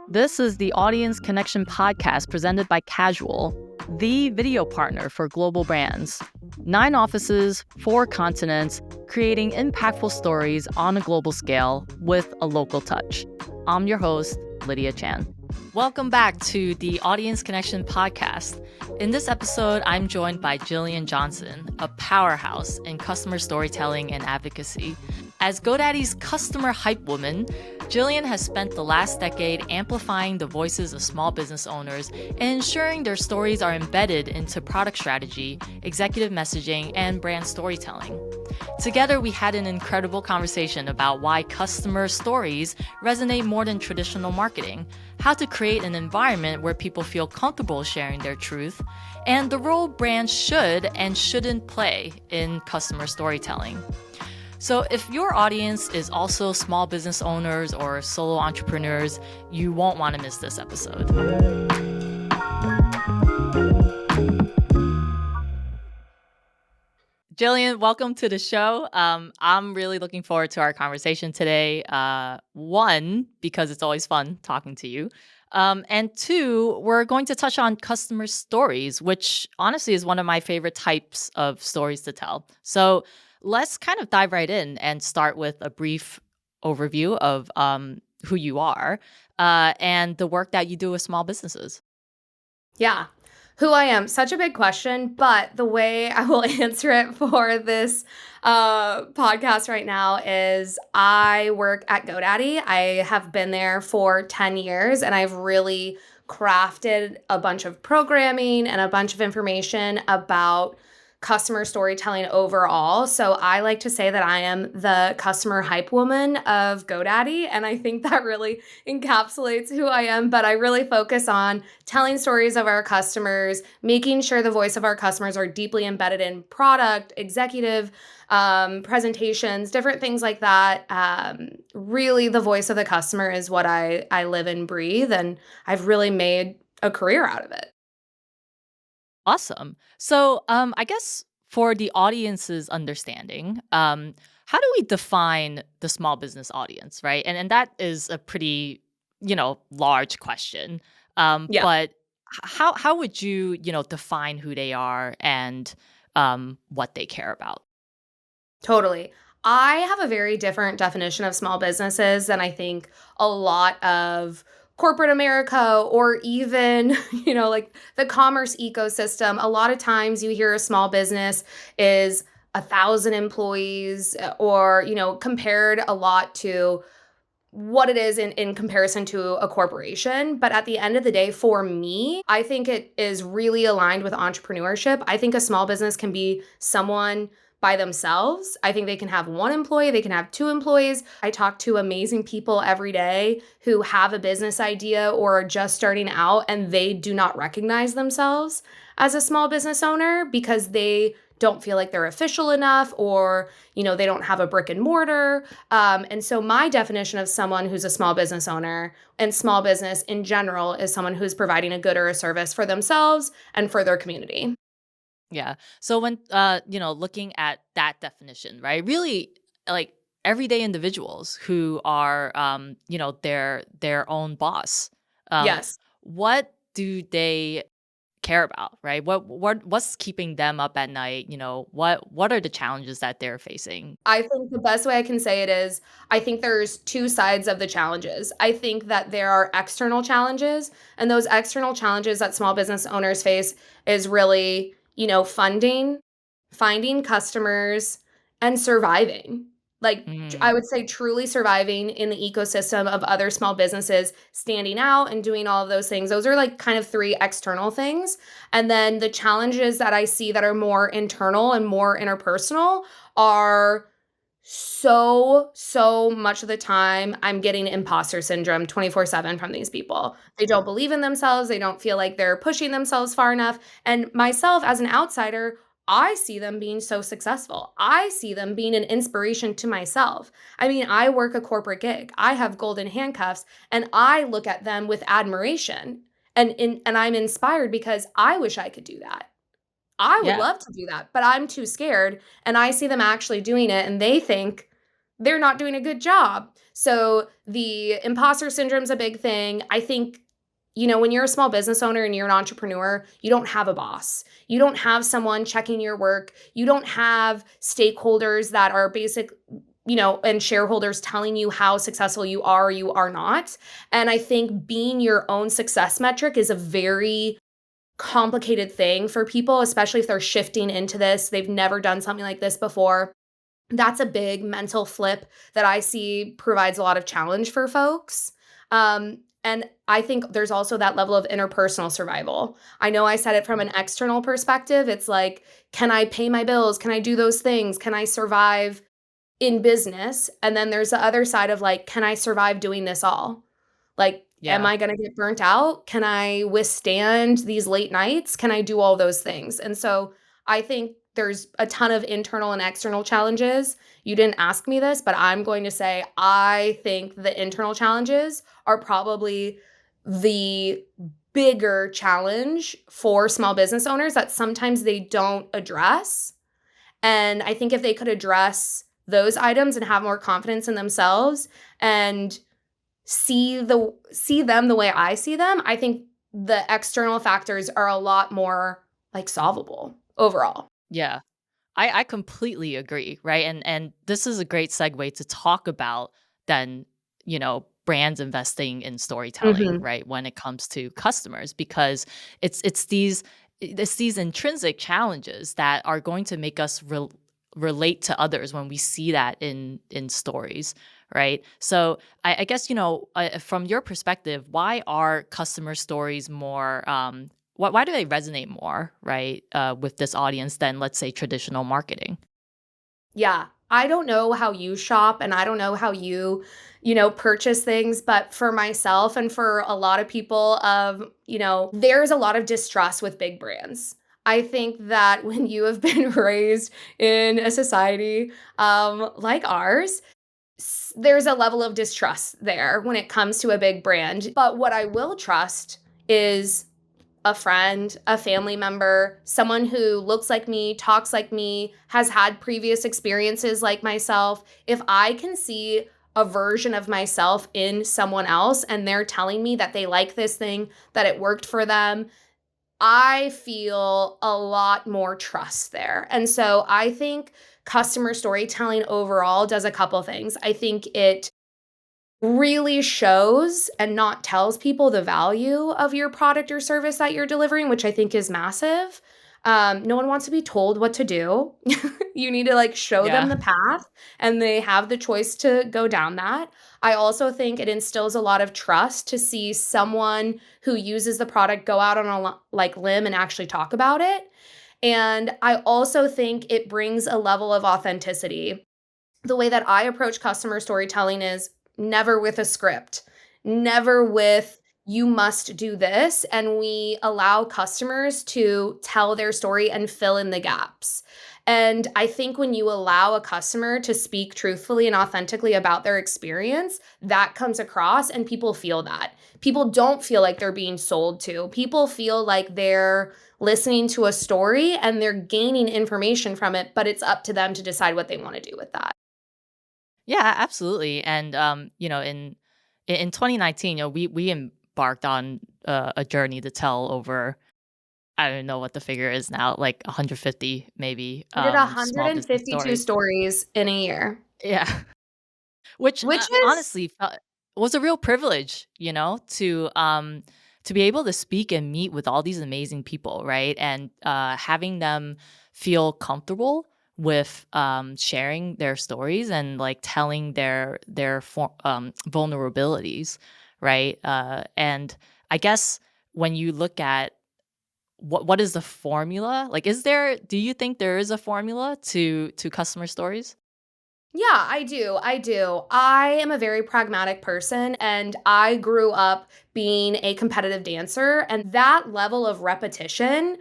This is the Audience Connection podcast presented by Casual, the video partner for global brands. 9 offices, 4 continents, creating impactful stories on a global scale with a local touch. I'm your host, Lydia Chan. Welcome back to the Audience Connection podcast. In this episode, I'm joined by Jillian Johnson, a powerhouse in customer storytelling and advocacy. As GoDaddy's customer hype woman, Jillian has spent the last decade amplifying the voices of small business owners and ensuring their stories are embedded into product strategy, executive messaging, and brand storytelling. Together, we had an incredible conversation about why customer stories resonate more than traditional marketing, how to create an environment where people feel comfortable sharing their truth, and the role brands should and shouldn't play in customer storytelling. So if your audience is also small business owners or solo entrepreneurs, you won't want to miss this episode. Jillian, welcome to the show. I'm really looking forward to our conversation today. One, because it's always fun talking to you. And two, we're going to touch on customer stories, which honestly is one of my favorite types of stories to tell. So let's kind of dive right in and start with a brief overview of who you are and the work that you do with small businesses. Yeah, who I am. Such a big question, but the way I will answer it for this podcast right now is I work at GoDaddy. I have been there for 10 years and I've really crafted a bunch of programming and a bunch of information about customer storytelling overall. So I like to say that I am the customer hype woman of GoDaddy. And I think that really encapsulates who I am. But I really focus on telling stories of our customers, making sure the voice of our customers are deeply embedded in product, executive presentations, different things like that. Really, the voice of the customer is what I live and breathe. And I've really made a career out of it. Awesome. So I guess for the audience's understanding, how do we define the small business audience, right? And that is a pretty, large question. Yeah. But how would you, define who they are and what they care about? Totally. I have a very different definition of small businesses than I think a lot of corporate America or even, like the commerce ecosystem. A lot of times you hear a small business is 1,000 employees or, compared a lot to what it is in comparison to a corporation. But at the end of the day, for me, I think it is really aligned with entrepreneurship. I think a small business can be someone by themselves. I think they can have 1 employee, they can have 2 employees. I talk to amazing people every day who have a business idea or are just starting out and they do not recognize themselves as a small business owner because they don't feel like they're official enough or, they don't have a brick and mortar. And so my definition of someone who's a small business owner and small business in general is someone who's providing a good or a service for themselves and for their community. Yeah. So when looking at that definition, right? Really like everyday individuals who are their own boss. Um Yes. what do they care about, right? What's keeping them up at night? What are the challenges that they're facing? I think the best way I can say it is I think there's 2 sides of the challenges. I think that there are external challenges, and those external challenges that small business owners face is really, funding, finding customers, and surviving. Like, I Mm, would say truly surviving in the ecosystem of other small businesses, standing out and doing all of those things. Those are like kind of 3 external things. And then the challenges that I see that are more internal and more interpersonal are so much of the time I'm getting imposter syndrome 24/7 from these people. They don't believe in themselves, they don't feel like they're pushing themselves far enough, and myself as an outsider, I see them being so successful. I see them being an inspiration to myself. I mean, I work a corporate gig. I have golden handcuffs, and I look at them with admiration, and I'm inspired because I wish I could do that. I would yeah. love to do that, but I'm too scared, and I see them actually doing it, and they think they're not doing a good job. So the imposter syndrome is a big thing. I think, when you're a small business owner and you're an entrepreneur, you don't have a boss. You don't have someone checking your work. You don't have stakeholders that are and shareholders telling you how successful you are or you are not. And I think being your own success metric is a very complicated thing for people, especially if they're shifting into this. They've never done something like this before. That's a big mental flip that I see provides a lot of challenge for folks. And I think there's also that level of interpersonal survival. I know I said it from an external perspective. It's like, can I pay my bills? Can I do those things? Can I survive in business? And then there's the other side of like, can I survive doing this all? Like, am Yeah. I going to get burnt out? Can I withstand these late nights? Can I do all those things? And so I think there's a ton of internal and external challenges. You didn't ask me this, but I'm going to say I think the internal challenges are probably the bigger challenge for small business owners that sometimes they don't address. And I think if they could address those items and have more confidence in themselves and see them the way I see them, I think the external factors are a lot more like solvable overall. Yeah. I completely agree, right? And this is a great segue to talk about then, brands investing in storytelling, Mhm. right? When it comes to customers, because it's these intrinsic challenges that are going to make us relate to others when we see that in stories, right? So I guess from your perspective, why are customer stories more why do they resonate more, right, with this audience than, let's say, traditional marketing? Yeah. I don't know how you shop and I don't know how purchase things, but for myself and for a lot of people there's a lot of distrust with big brands. I think that when you have been raised in a society like ours, there's a level of distrust there when it comes to a big brand. But what I will trust is a friend, a family member, someone who looks like me, talks like me, has had previous experiences like myself. If I can see a version of myself in someone else and they're telling me that they like this thing, that it worked for them, I feel a lot more trust there. And so I think customer storytelling overall does a couple things. I think it really shows and not tells people the value of your product or service that you're delivering, which I think is massive. No one wants to be told what to do. You need to like show them Yeah. the path and they have the choice to go down that. I also think it instills a lot of trust to see someone who uses the product go out on a like limb and actually talk about it. And I also think it brings a level of authenticity. The way that I approach customer storytelling is never with a script, never with you must do this. And we allow customers to tell their story and fill in the gaps. And I think when you allow a customer to speak truthfully and authentically about their experience, that comes across and people feel that. People don't feel like they're being sold to. People feel like they're listening to a story and they're gaining information from it, but it's up to them to decide what they want to do with that. Yeah, absolutely. And in 2019, we embarked on a journey to tell over, I don't know what the figure is now, like 150 maybe We did small business 152 stories. stories in a year, Yeah. Which, which is honestly was a real privilege, to be able to speak and meet with all these amazing people, right? And having them feel comfortable with sharing their stories and like telling their vulnerabilities, right? And I guess when you look at what is the formula, like, do you think there is a formula to customer stories? yeah, I do, I do. I am a very pragmatic person, and I grew up being a competitive dancer, and that level of repetition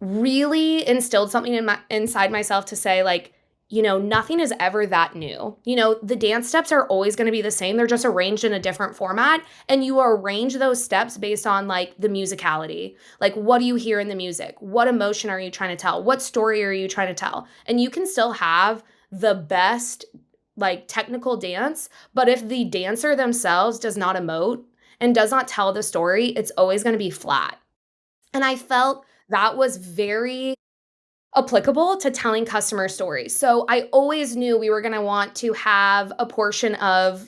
really instilled something inside myself to say like, nothing is ever that new. The dance steps are always going to be the same. They're just arranged in a different format and you arrange those steps based on like the musicality. Like what do you hear in the music? What emotion are you trying to tell? What story are you trying to tell? And you can still have the best like technical dance, but if the dancer themselves does not emote and does not tell the story, it's always going to be flat. And I felt that was very applicable to telling customer stories. So I always knew we were going to want to have a portion of,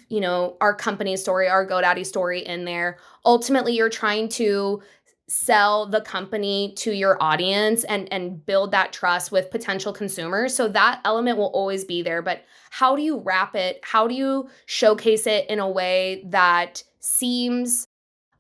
our company story, our GoDaddy story in there. Ultimately, you're trying to sell the company to your audience and build that trust with potential consumers. So that element will always be there, but how do you wrap it? How do you showcase it in a way that seems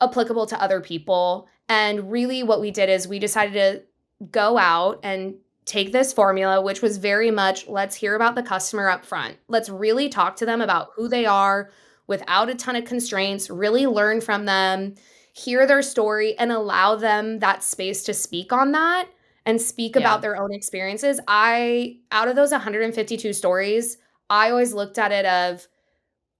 applicable to other people? And really what we did is we decided to go out and take this formula, which was very much let's hear about the customer up front. Let's really talk to them about who they are without a ton of constraints, really learn from them, hear their story, and allow them that space to speak on that and speak Yeah. about their own experiences. Out of those 152 stories, I always looked at it of,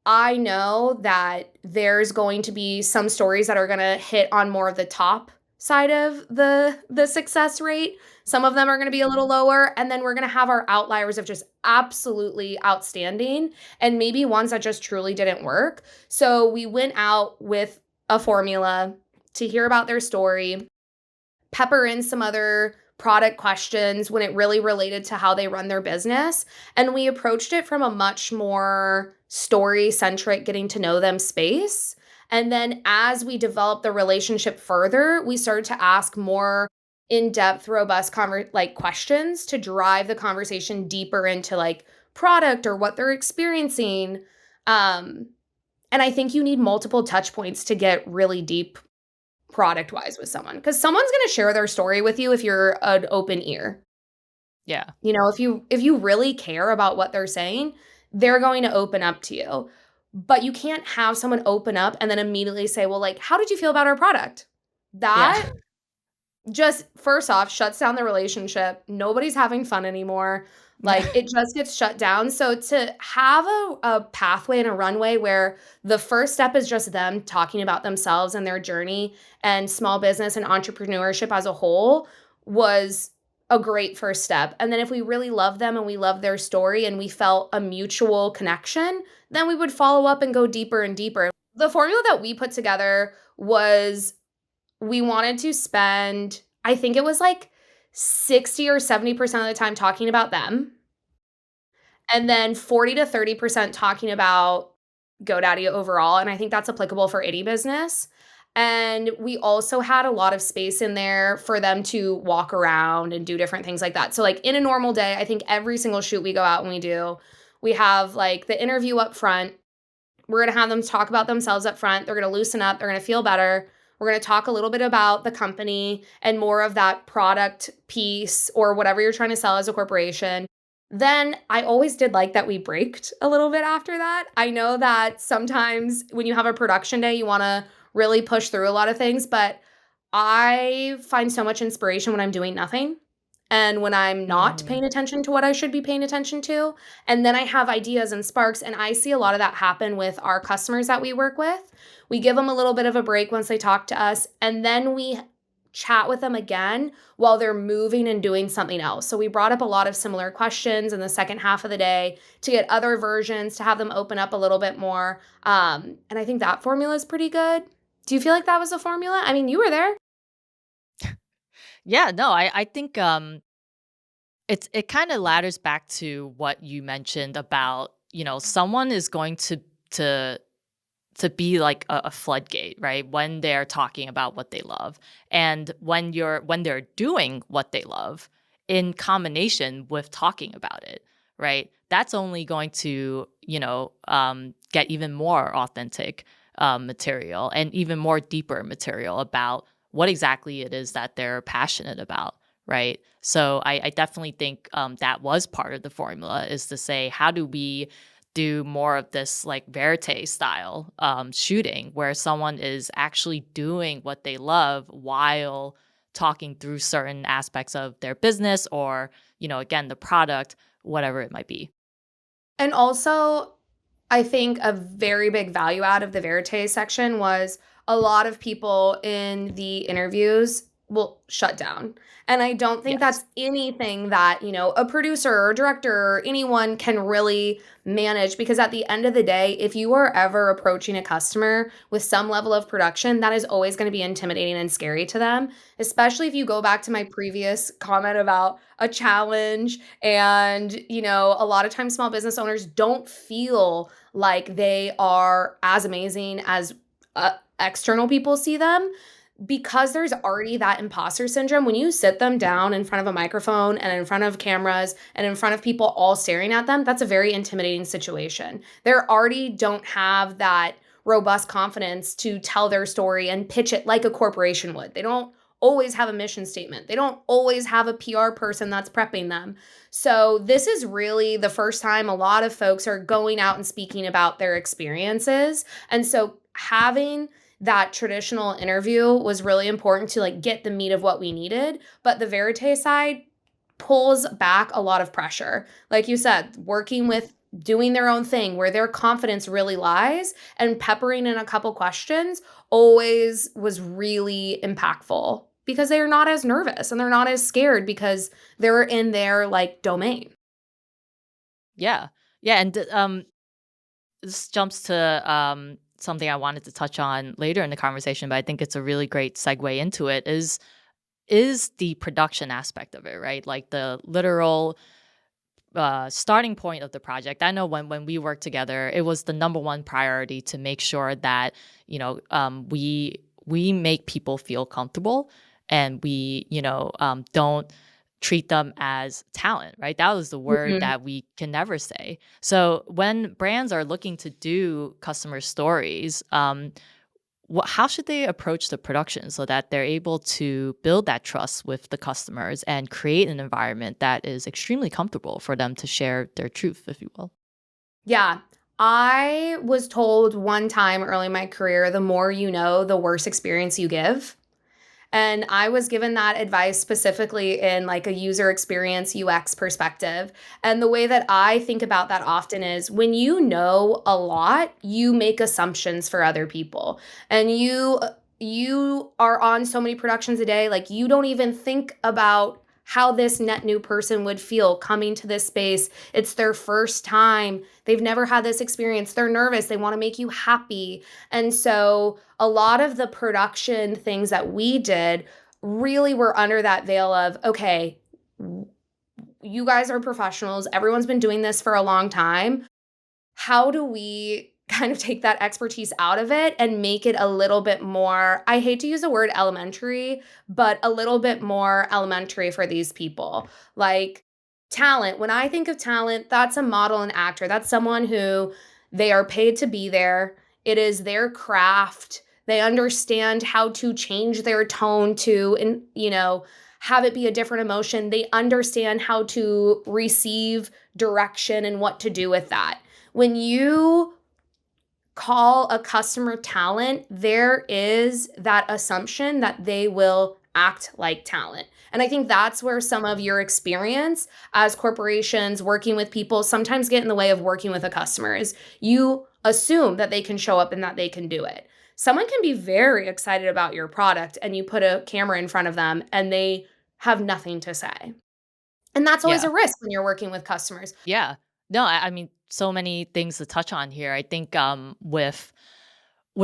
I know that there's going to be some stories that are going to hit on more of the top side of the success rate. Some of them are going to be a little lower, and then we're going to have our outliers of just absolutely outstanding and maybe ones that just truly didn't work. So we went out with a formula to hear about their story, pepper in some other product questions when it really related to how they run their business. And we approached it from a much more story centric, getting to know them space. And then as we developed the relationship further, we started to ask more in-depth, robust questions to drive the conversation deeper into like product or what they're experiencing. Um, and I think you need multiple touch points to get really deep product wise with someone because someone's going to share their story with you if you're an open ear. Yeah. If you really care about what they're saying, they're going to open up to you. But you can't have someone open up and then immediately say, well, like, how did you feel about our product? Yeah. That just first off shuts down the relationship. Nobody's having fun anymore. Yeah. Like it just gets shut down. So to have a pathway and a runway where the first step is just them talking about themselves and their journey and small business and entrepreneurship as a whole was a great first step. And then if we really love them and we love their story and we felt a mutual connection, then we would follow up and go deeper and deeper. The formula that we put together was we wanted to spend, I think it was like 60 or 70% of the time talking about them, and then 40 to 30% talking about GoDaddy overall. And I think that's applicable for any business. And we also had a lot of space in there for them to walk around and do different things like that. So, like in a normal day, I think every single shoot we go out and we do, we have like the interview up front. We're going to have them talk about themselves up front. They're going to loosen up. They're going to feel better. We're going to talk a little bit about the company and more of that product piece or whatever you're trying to sell as a corporation. Then I always did like that we braked a little bit after that. I know that sometimes when you have a production day, you want to really push through a lot of things, but I find so much inspiration when I'm doing nothing and when I'm not Mhm. paying attention to what I should be paying attention to. And then I have ideas and sparks. And I see a lot of that happen with our customers that we work with. We give them a little bit of a break once they talk to us, and then we chat with them again while they're moving and doing something else. So we brought up a lot of similar questions in the second half of the day to get other versions to have them open up a little bit more. And I think that formula is pretty good. Do you feel like that was a formula? I mean, you were there. Yeah, no, I think it kind of ladders back to what you mentioned about, someone is going to to be like a floodgate, right? When they're talking about what they love. And when they're doing what they love in combination with talking about it, right? That's only going to, get even more authentic material and even more deeper material about what exactly it is that they're passionate about, right? So I definitely think that was part of the formula, is to say, how do we do more of this like verite style shooting where someone is actually doing what they love while talking through certain aspects of their business or, again, the product, whatever it might be. And also, I think a very big value add of the verite section was a lot of people in the interviews will shut down. And I don't think Yes. that's anything that, a producer or director or anyone can really manage, because at the end of the day, if you are ever approaching a customer with some level of production, that is always going to be intimidating and scary to them, especially if you go back to my previous comment about a challenge. And, a lot of times small business owners don't feel like they are as amazing as external people see them, because there's already that imposter syndrome. When you sit them down in front of a microphone and in front of cameras and in front of people all staring at them, that's a very intimidating situation. They already don't have that robust confidence to tell their story and pitch it like a corporation would. They don't always have a mission statement. They don't always have a PR person that's prepping them. So this is really the first time a lot of folks are going out and speaking about their experiences. And so having that traditional interview was really important to like get the meat of what we needed. But the verite side pulls back a lot of pressure. Like you said, working with doing their own thing where their confidence really lies, and peppering in a couple questions always was really impactful, because they are not as nervous and they're not as scared because they're in their like domain. Yeah. Yeah. And this jumps to something I wanted to touch on later in the conversation, but I think it's a really great segue into it is the production aspect of it, right? Like the literal starting point of the project. I know when we worked together, it was the number one priority to make sure that we make people feel comfortable, and we don't treat them as talent, right? That was the word Mhm. that we can never say. So when brands are looking to do customer stories, how should they approach the production so that they're able to build that trust with the customers and create an environment that is extremely comfortable for them to share their truth, if you will? Yeah. I was told one time early in my career, the more you know, the worse experience you give. And I was given that advice specifically in like a user experience UX perspective. And the way that I think about that often is when you know a lot, you make assumptions for other people. And you are on so many productions a day, like you don't even think about how this net new person would feel coming to this space. It's their first time. They've never had this experience. They're nervous. They want to make you happy. And so a lot of the production things that we did really were under that veil of, okay, you guys are professionals. Everyone's been doing this for a long time. How do we kind of take that expertise out of it and make it a little bit more, I hate to use the word elementary, but a little bit more elementary for these people? Like talent, when I think of talent, that's a model and actor. That's someone who they are paid to be there. It is their craft. They understand how to change their tone to, and have it be a different emotion. They understand how to receive direction and what to do with that. When you call a customer talent, there is that assumption that they will act like talent. And I think that's where some of your experience as corporations working with people sometimes get in the way of working with a customer is you assume that they can show up and that they can do it. Someone can be very excited about your product and you put a camera in front of them and they have nothing to say. And that's always Yeah. a risk when you're working with customers. Yeah. No, I mean, so many things to touch on here. I think with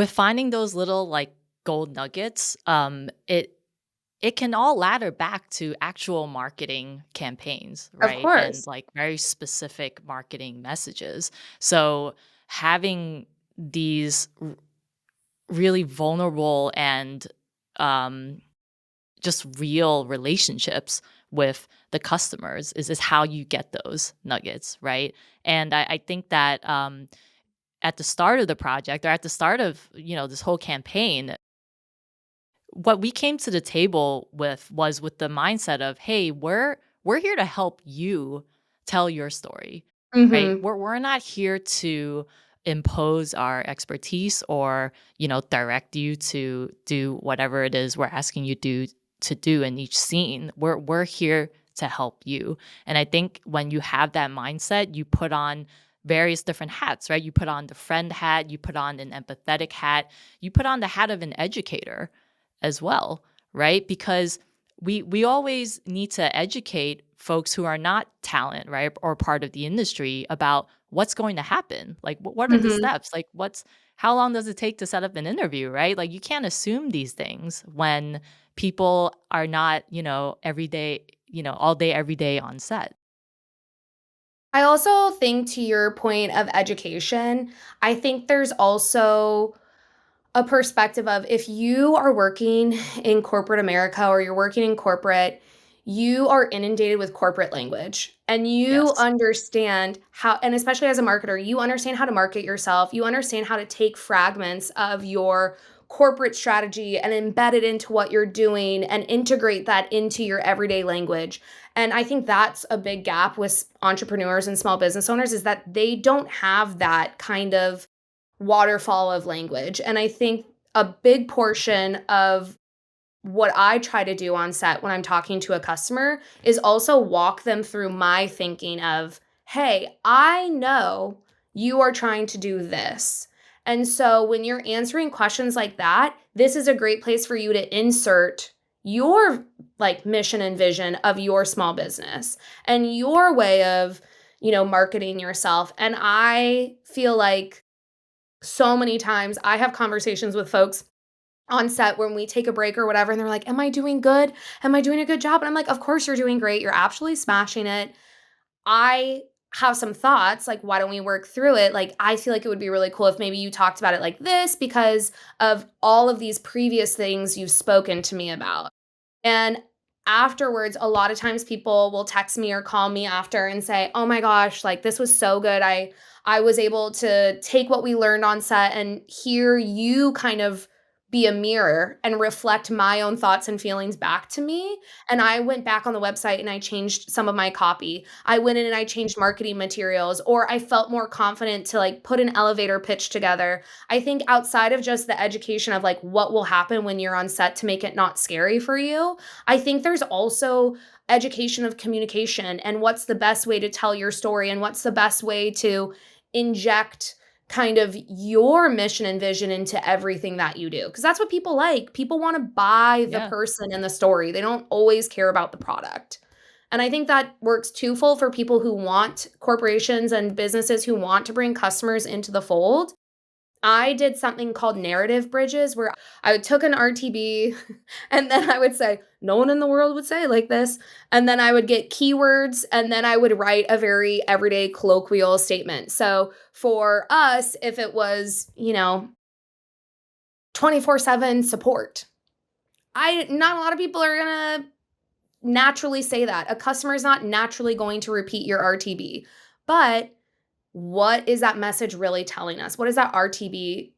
finding those little like gold nuggets, it can all ladder back to actual marketing campaigns, Of right? And course. like very specific marketing messages. So having these really vulnerable and um, just real relationships with the customers is how you get those nuggets, right? And I think that at the start of the project, or at the start of this whole campaign, what we came to the table with was with the mindset of, hey, we're here to help you tell your story, right? Mhm. We're not here to impose our expertise or direct you to do whatever it is we're asking you to do in each scene. We're here to help you. And I think when you have that mindset, you put on various different hats, right? You put on the friend hat, you put on an empathetic hat, you put on the hat of an educator as well, right? Because we always need to educate folks who are not talent, right, or part of the industry about what's going to happen. Like, what are the Mhm. steps? Like, how long does it take to set up an interview, right? Like, you can't assume these things when people are not, every day, all day, every day on set. I also think to your point of education, I think there's also a perspective of if you are working in corporate America or you're working in corporate, you are inundated with corporate language and you Yes. understand how, and especially as a marketer, you understand how to market yourself. You understand how to take fragments of your corporate strategy and embed it into what you're doing and integrate that into your everyday language. And I think that's a big gap with entrepreneurs and small business owners is that they don't have that kind of waterfall of language. And I think a big portion of what I try to do on set when I'm talking to a customer is also walk them through my thinking of, hey, I know you are trying to do this. And so when you're answering questions like that, this is a great place for you to insert your like mission and vision of your small business and your way of, marketing yourself. And I feel like so many times I have conversations with folks on set when we take a break or whatever, and they're like, "Am I doing good? Am I doing a good job?" And I'm like, "Of course you're doing great. You're absolutely smashing it. I have some thoughts, like, why don't we work through it? Like, I feel like it would be really cool if maybe you talked about it like this because of all of these previous things you've spoken to me about." And afterwards, a lot of times people will text me or call me after and say, "Oh my gosh, like this was so good. I was able to take what we learned on set and hear you kind of be a mirror and reflect my own thoughts and feelings back to me. And I went back on the website and I changed some of my copy. I went in and I changed marketing materials, or I felt more confident to like put an elevator pitch together. I think outside of just the education of like what will happen when you're on set to make it not scary for you, I think there's also education of communication and what's the best way to tell your story and what's the best way to inject kind of your mission and vision into everything that you do. Because that's what people like. People want to buy the Yeah. person and the story. They don't always care about the product. And I think that works twofold for people who want corporations and businesses who want to bring customers into the fold. I did something called narrative bridges where I took an RTB and then I would say, no one in the world would say it like this. And then I would get keywords and then I would write a very everyday colloquial statement. So for us, if it was, 24/7 support, not a lot of people are going to naturally say that. A customer is not naturally going to repeat your RTB. But what is that message really telling us? What is that RTB,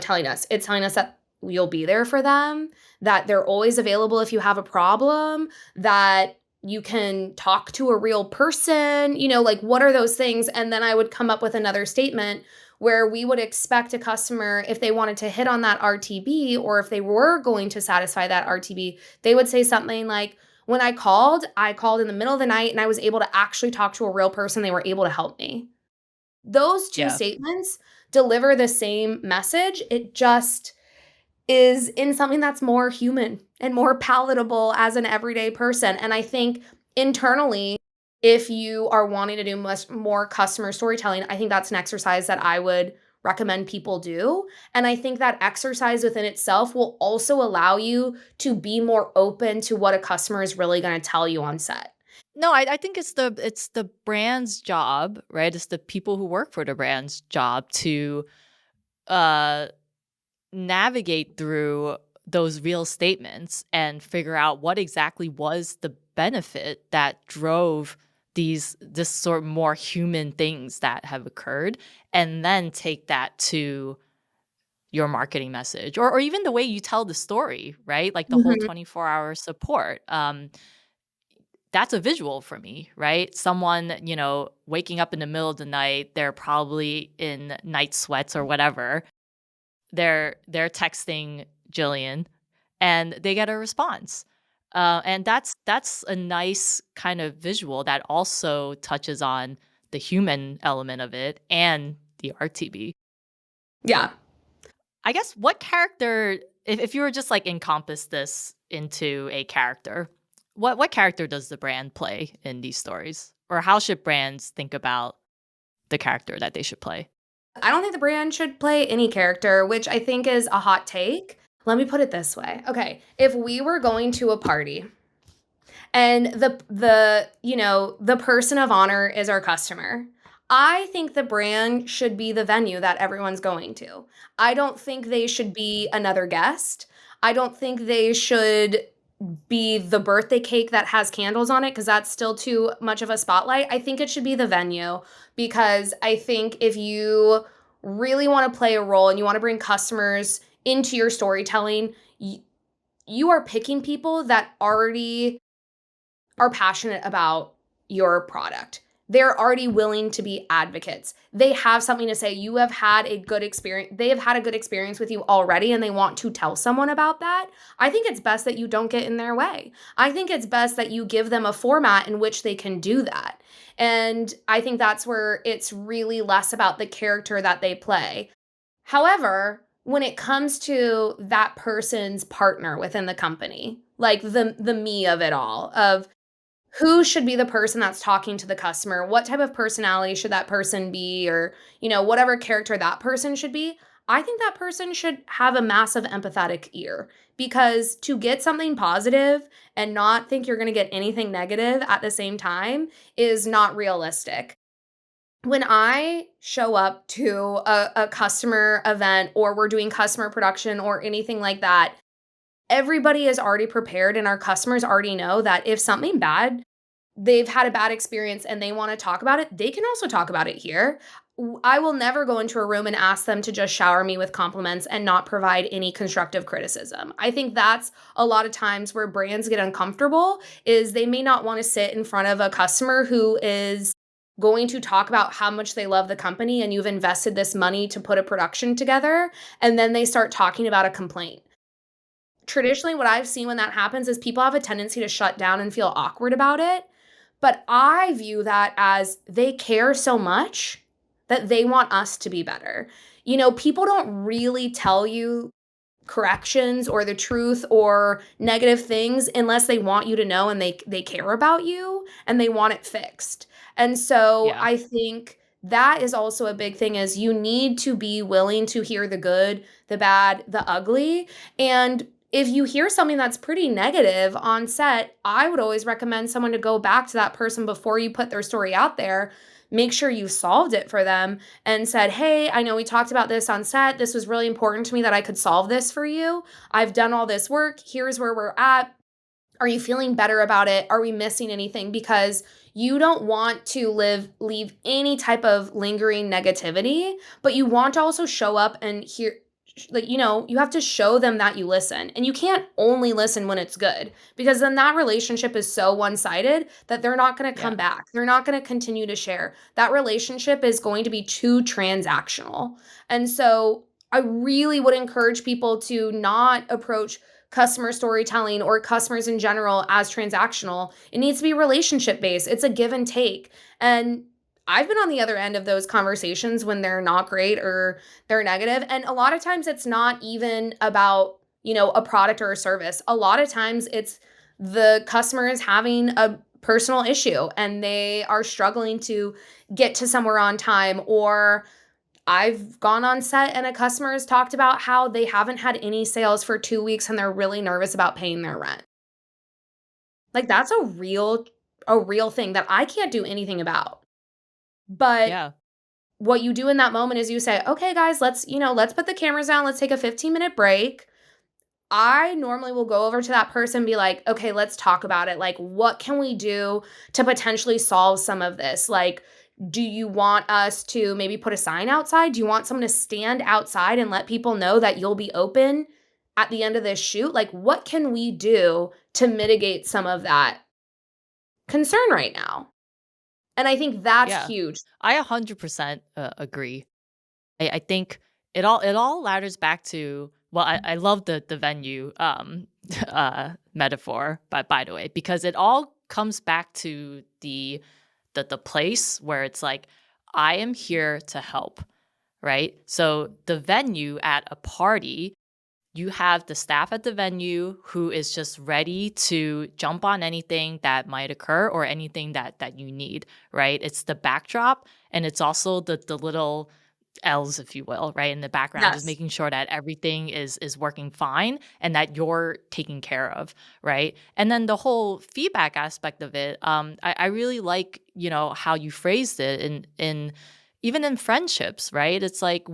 telling us? It's telling us that you'll be there for them, that they're always available if you have a problem, that you can talk to a real person, like what are those things? And then I would come up with another statement where we would expect a customer, if they wanted to hit on that RTB or if they were going to satisfy that RTB, they would say something like, when I called in the middle of the night and I was able to actually talk to a real person. They were able to help me. Those 2 Yeah. statements deliver the same message, it just is in something that's more human and more palatable as an everyday person, and I think internally, if you are wanting to do much more customer storytelling, I think that's an exercise that I would recommend people do, and I think that exercise within itself will also allow you to be more open to what a customer is really gonna tell you on set. No, I think it's the brand's job, right? It's the people who work for the brand's job to uh navigate through those real statements and figure out what exactly was the benefit that drove this sort of more human things that have occurred, and then take that to your marketing message, or even the way you tell the story, right? Like the whole Mhm. 24-hour support. That's a visual for me, right? Someone, waking up in the middle of the night, they're probably in night sweats or whatever. They're texting Jillian and they get a response. And that's a nice kind of visual that also touches on the human element of it and the RTB. Yeah. I guess what character, if you were just like encompass this into a character. What character does the brand play in these stories? Or how should brands think about the character that they should play? I don't think the brand should play any character, which I think is a hot take. Let me put it this way. Okay, if we were going to a party and the person of honor is our customer, I think the brand should be the venue that everyone's going to. I don't think they should be another guest. I don't think they should be the birthday cake that has candles on it because that's still too much of a spotlight. I think it should be the venue because I think if you really want to play a role and you want to bring customers into your storytelling, you are picking people that already are passionate about your product. They're already willing to be advocates. They have something to say. You have had a good experience. They have had a good experience with you already and they want to tell someone about that. I think it's best that you don't get in their way. I think it's best that you give them a format in which they can do that. And I think that's where it's really less about the character that they play. However, when it comes to that person's partner within the company, like the me of it all, of who should be the person that's talking to the customer? What type of personality should that person be? Or, whatever character that person should be. I think that person should have a massive empathetic ear because to get something positive and not think you're going to get anything negative at the same time is not realistic. When I show up to a customer event or we're doing customer production or anything like that, everybody is already prepared and our customers already know that if something bad they've had a bad experience and they want to talk about it, they can also talk about it here. I will never go into a room and ask them to just shower me with compliments and not provide any constructive criticism. I think that's a lot of times where brands get uncomfortable is they may not want to sit in front of a customer who is going to talk about how much they love the company and you've invested this money to put a production together and then they start talking about a complaint. Traditionally, what I've seen when that happens is people have a tendency to shut down and feel awkward about it. But I view that as they care so much that they want us to be better. People don't really tell you corrections or the truth or negative things unless they want you to know and they care about you and they want it fixed. And so Yeah. I think that is also a big thing is you need to be willing to hear the good, the bad, the ugly. And if you hear something that's pretty negative on set, I would always recommend someone to go back to that person before you put their story out there. Make sure you solved it for them and said, "Hey, I know we talked about this on set. This was really important to me that I could solve this for you. I've done all this work. Here's where we're at. Are you feeling better about it? Are we missing anything?" Because you don't want to leave any type of lingering negativity, but you want to also show up and hear like you have to show them that you listen. And you can't only listen when it's good because then that relationship is so one-sided that they're not going to come Yeah. back. They're not going to continue to share. That relationship is going to be too transactional. And so I really would encourage people to not approach customer storytelling or customers in general as transactional. It needs to be relationship based. It's a give and take. And I've been on the other end of those conversations when they're not great or they're negative. And a lot of times it's not even about, a product or a service. A lot of times it's the customer is having a personal issue and they are struggling to get to somewhere on time, or I've gone on set and a customer has talked about how they haven't had any sales for 2 weeks and they're really nervous about paying their rent. Like that's a real thing that I can't do anything about. But Yeah. what you do in that moment is you say, "Okay guys, let's put the cameras down. Let's take a 15-minute break." I normally will go over to that person and be like, "Okay, let's talk about it. Like, what can we do to potentially solve some of this? Like, do you want us to maybe put a sign outside? Do you want someone to stand outside and let people know that you'll be open at the end of this shoot? Like, what can we do to mitigate some of that concern right now?" And I think that's Yeah. huge. I 100% agree. I think it all ladders back to, well, I love the venue metaphor, but by the way, because it all comes back to the place where it's like, I am here to help, right? So the venue at a party, you have the staff at the venue who is just ready to jump on anything that might occur or anything that you need, right? It's the backdrop, and it's also the little L's, if you will, right, in the background, just Yes. making sure that everything is working fine and that you're taken care of, right? And then the whole feedback aspect of it, I really like, how you phrased it in even in friendships, right? It's like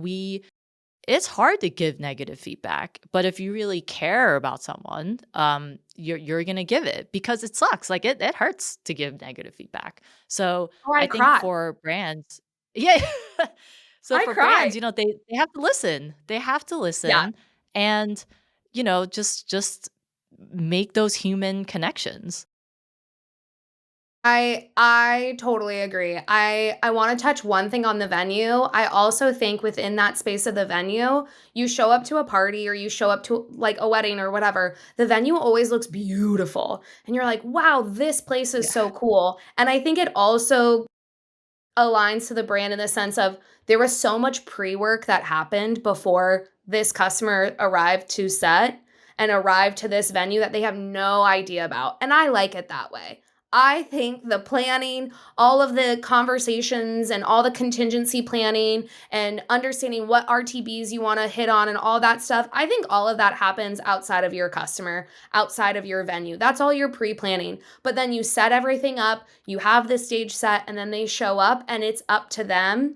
it's hard to give negative feedback, but if you really care about someone, you're gonna give it because it sucks. Like it hurts to give negative feedback. So Oh, I I think cry. for brands, yeah. So I for brands, cry. they have to listen. They have to Yeah. listen, and just make those human connections. I totally agree. I wanna touch one thing on the venue. I also think within that space of the venue, you show up to a party or you show up to, like, a wedding or whatever, the venue always looks beautiful, and you're like, "Wow, this place is Yeah, so cool." And I think it also aligns to the brand in the sense of there was so much pre-work that happened before this customer arrived to set and arrived to this venue that they have no idea about, and I like it that way. I think the planning, all of the conversations and all the contingency planning and understanding what RTBs you wanna hit on and all that stuff, I think all of that happens outside of your customer, outside of your venue. That's all your pre-planning. But then you set everything up, you have the stage set, and then they show up and it's up to them.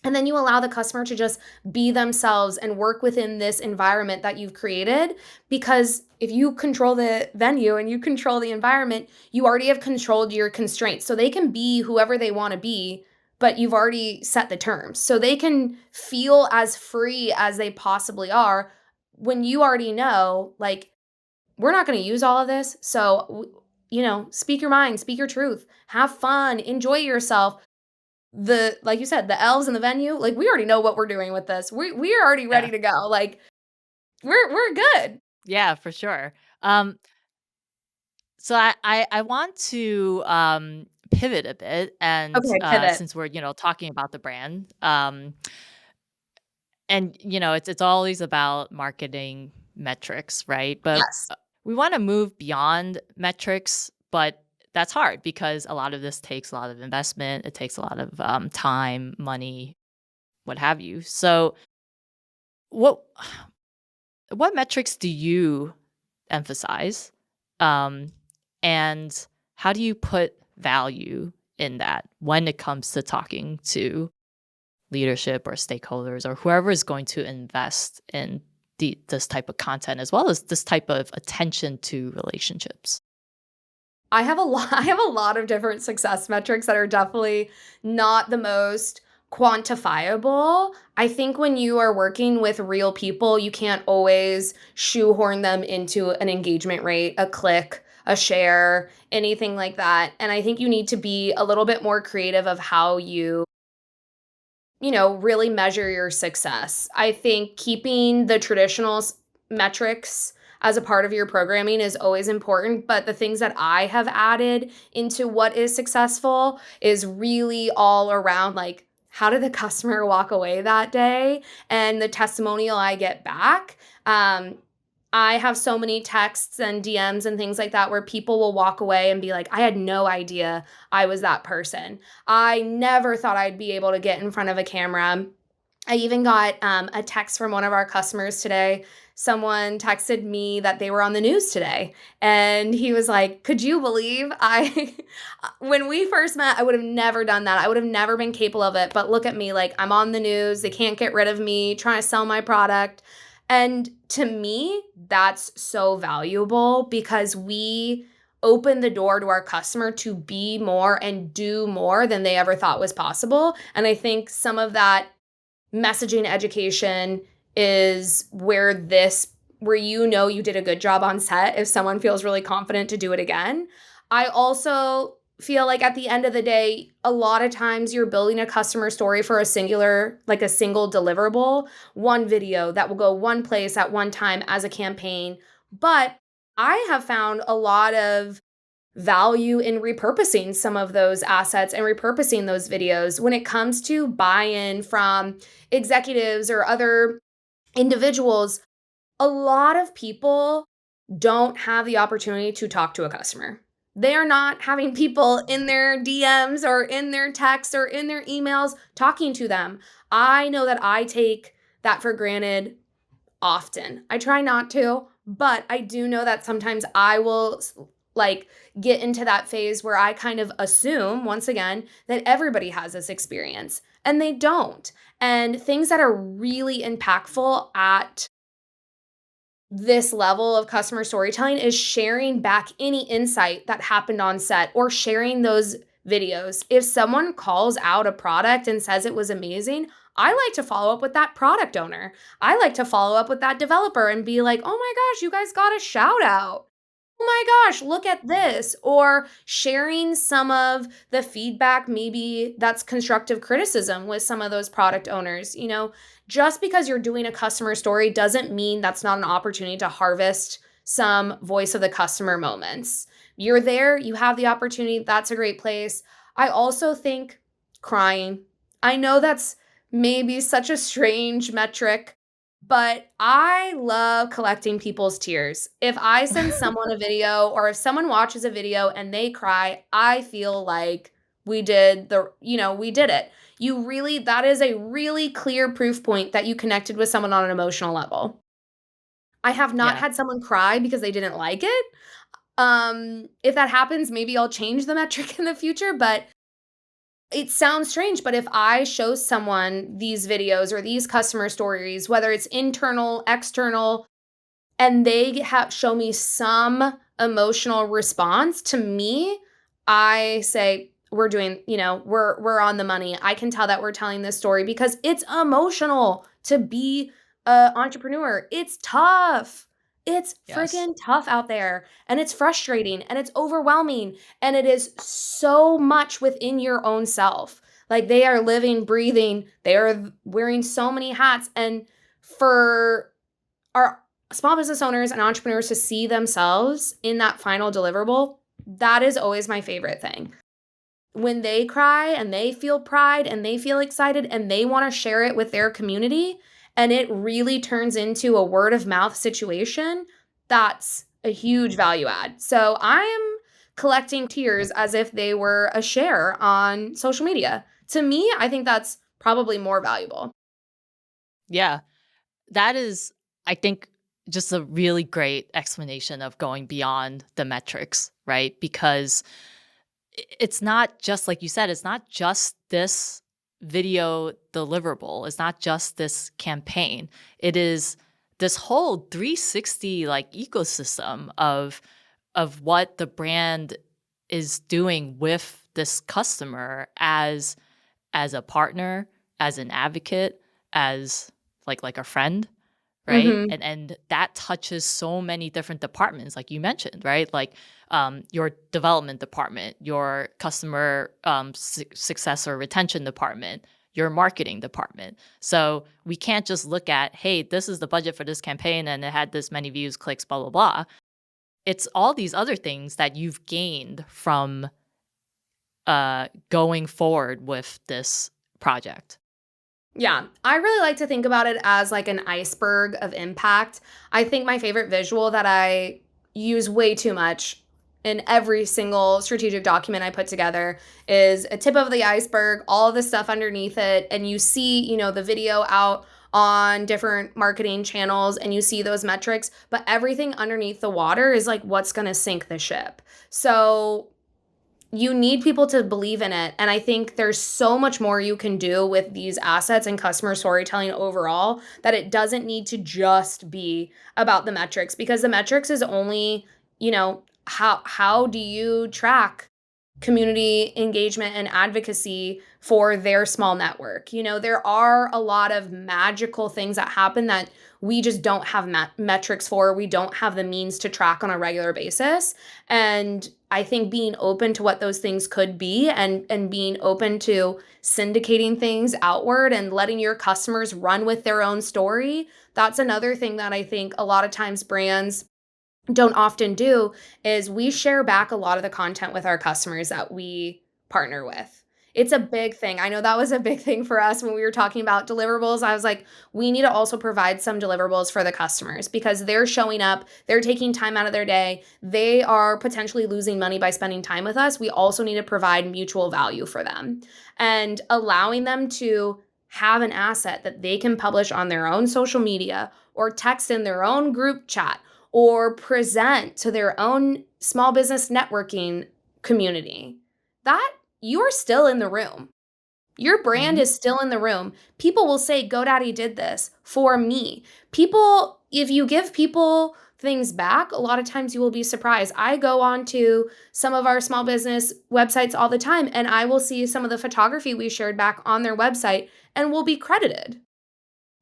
And then you allow the customer to just be themselves and work within this environment that you've created. Because if you control the venue and you control the environment, you already have controlled your constraints. So they can be whoever they want to be, but you've already set the terms. So they can feel as free as they possibly are when you already know, like, we're not going to use all of this. So, speak your mind, speak your truth, have fun, enjoy yourself. Like you said, the elves in the venue, like we already know what we're doing with this. We are already ready yeah, to go. Like we're good. yeah, for sure. So I want to pivot a bit, and Okay, pivot. since we're talking about the brand, and it's always about marketing metrics, right? But Yes. we want to move beyond metrics, but that's hard because a lot of this takes a lot of investment. It takes a lot of time, money, what have you. So what what metrics do you emphasize? Um, and how do you put value in that when it comes to talking to leadership or stakeholders or whoever is going to invest in this type of content as well as this type of attention to relationships? I have a lot I have a lot of different success metrics that are definitely not the most quantifiable. I think when you are working with real people, you can't always shoehorn them into an engagement rate, a click, a share, anything like that. And I think you need to be a little bit more creative of how really measure your success. I think keeping the traditional metrics as a part of your programming is always important, but the things that I have added into what is successful is really all around like how did the customer walk away that day and the testimonial I get back. I have so many texts and DMs and things like that where people will walk away and be like, I had no idea I was that person. I never thought I'd be able to get in front of a camera. I even got a text from one of our customers today. Someone texted me that they were on the news today. And he was like, could you believe when we first met, I would have never done that. I would have never been capable of it. But look at me, like I'm on the news. They can't get rid of me, trying to sell my product. And to me, that's so valuable because we open the door to our customer to be more and do more than they ever thought was possible. And I think some of that messaging education is where you did a good job on set if someone feels really confident to do it again. I also feel like at the end of the day, a lot of times you're building a customer story for a single deliverable, one video that will go one place at one time as a campaign. But I have found a lot of value in repurposing some of those assets and repurposing those videos when it comes to buy-in from executives or other individuals. A lot of people don't have the opportunity to talk to a customer. They are not having people in their DMs or in their texts or in their emails talking to them. I know that I take that for granted often. I try not to, but I do know that sometimes I will like get into that phase where I kind of assume, once again, that everybody has this experience and they don't. And things that are really impactful at this level of customer storytelling is sharing back any insight that happened on set or sharing those videos. If someone calls out a product and says it was amazing, I like to follow up with that product owner. I like to follow up with that developer and be like, oh my gosh, you guys got a shout out. Oh my gosh, look at this. Or sharing some of the feedback, maybe that's constructive criticism with some of those product owners. Just because you're doing a customer story doesn't mean that's not an opportunity to harvest some voice of the customer moments. You're there, you have the opportunity. That's a great place. I also think crying. I know that's maybe such a strange metric, but I love collecting people's tears. If I send someone a video or if someone watches a video and they cry, I feel like we did it. That is a really clear proof point that you connected with someone on an emotional level. I have not Yeah. had someone cry because they didn't like it. If that happens, maybe I'll change the metric in the future, but it sounds strange, but if I show someone these videos or these customer stories, whether it's internal, external, and they show me some emotional response to me, I say we're on the money. I can tell that we're telling this story because it's emotional to be a entrepreneur. It's tough. It's Yes. freaking tough out there, and it's frustrating and it's overwhelming, and it is so much within your own self. Like they are living, breathing, they are wearing so many hats, and for our small business owners and entrepreneurs to see themselves in that final deliverable, that is always my favorite thing. When they cry and they feel pride and they feel excited and they want to share it with their community and it really turns into a word of mouth situation, that's a huge value add. So I am collecting tears as if they were a share on social media. To me, I think that's probably more valuable. Yeah. That is, I think, just a really great explanation of going beyond the metrics, right? Because it's not just like you said, it's not just this video deliverable. It's not just this campaign. It is this whole 360 like ecosystem of what the brand is doing with this customer as a partner, as an advocate, as like a friend, right? Mhm. And that touches so many different departments, like you mentioned, right? Like your development department, your customer success or retention department, your marketing department. So we can't just look at, hey, this is the budget for this campaign and it had this many views, clicks, blah, blah, blah. It's all these other things that you've gained from going forward with this project. Yeah, I really like to think about it as like an iceberg of impact. I think my favorite visual that I use way too much in every single strategic document I put together is a tip of the iceberg, all of the stuff underneath it, and you see, the video out on different marketing channels and you see those metrics, but everything underneath the water is like what's going to sink the ship. So you need people to believe in it. And I think there's so much more you can do with these assets and customer storytelling overall that it doesn't need to just be about the metrics, because the metrics is only, how do you track community engagement and advocacy for their small network. There are a lot of magical things that happen that we just don't have metrics for. We don't have the means to track on a regular basis. And I think being open to what those things could be and being open to syndicating things outward and letting your customers run with their own story, that's another thing that I think a lot of times brands don't often do is we share back a lot of the content with our customers that we partner with. It's a big thing. I know that was a big thing for us when we were talking about deliverables. I was like, we need to also provide some deliverables for the customers because they're showing up, they're taking time out of their day, they are potentially losing money by spending time with us. We also need to provide mutual value for them and allowing them to have an asset that they can publish on their own social media or text in their own group chat or present to their own small business networking community. That you're still in the room. Your brand Mhm. is still in the room. People will say, GoDaddy did this for me. People, if you give people things back, a lot of times you will be surprised. I go on to some of our small business websites all the time, and I will see some of the photography we shared back on their website and will be credited.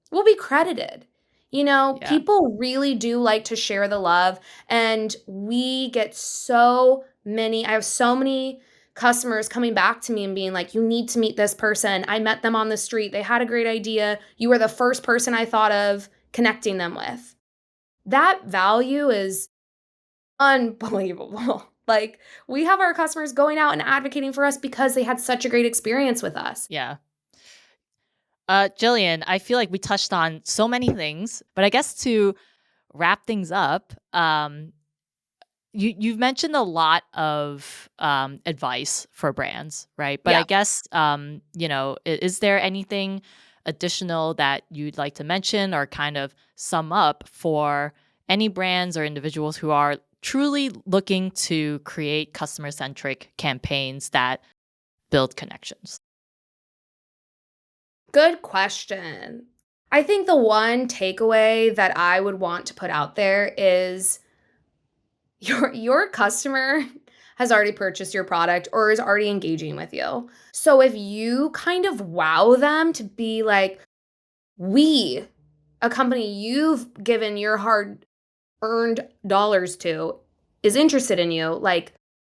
We'll be credited. Yeah. People really do like to share the love, and we get I have so many customers coming back to me and being like, you need to meet this person. I met them on the street. They had a great idea. You were the first person I thought of connecting them with. That value is unbelievable. Like, we have our customers going out and advocating for us because they had such a great experience with us. Yeah. Jillian, I feel like we touched on so many things, but I guess to wrap things up, you've mentioned a lot of advice for brands, right? But I Yeah. guess is there anything additional that you'd like to mention or kind of sum up for any brands or individuals who are truly looking to create customer-centric campaigns that build connections? Good question. I think the one takeaway that I would want to put out there is your customer has already purchased your product or is already engaging with you. So if you kind of wow them to be like, we, a company you've given your hard earned dollars to, is interested in you, like,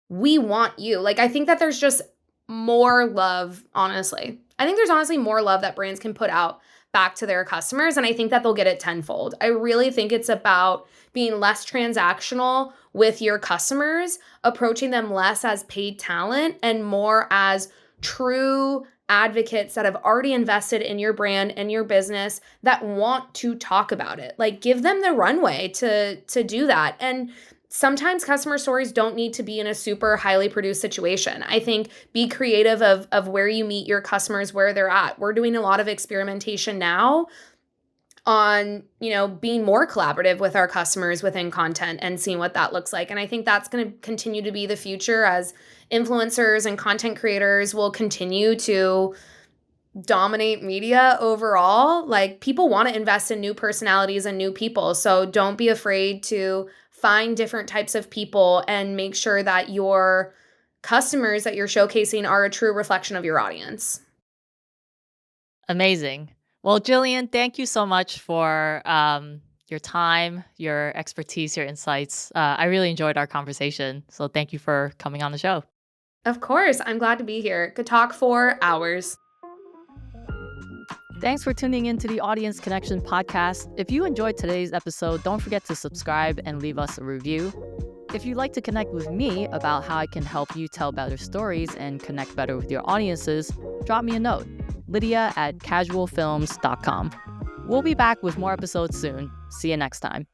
we want you. Like, I think that there's just more love, honestly. I think there's honestly more love that brands can put out back to their customers. And I think that they'll get it tenfold. I really think it's about being less transactional with your customers, approaching them less as paid talent and more as true advocates that have already invested in your brand and your business that want to talk about it. Like, give them the runway to do that. And sometimes customer stories don't need to be in a super highly produced situation. I think be creative of where you meet your customers, where they're at. We're doing a lot of experimentation now on, being more collaborative with our customers within content and seeing what that looks like. And I think that's going to continue to be the future as influencers and content creators will continue to dominate media overall. Like, people want to invest in new personalities and new people. So don't be afraid to find different types of people and make sure that your customers that you're showcasing are a true reflection of your audience. Amazing. Well, Jillian, thank you so much for your time, your expertise, your insights. I really enjoyed our conversation. So thank you for coming on the show. Of course, I'm glad to be here. Could talk for hours. Thanks for tuning in to the Audience Connection podcast. If you enjoyed today's episode, don't forget to subscribe and leave us a review. If you'd like to connect with me about how I can help you tell better stories and connect better with your audiences, drop me a note, Lydia@casualfilms.com. We'll be back with more episodes soon. See you next time.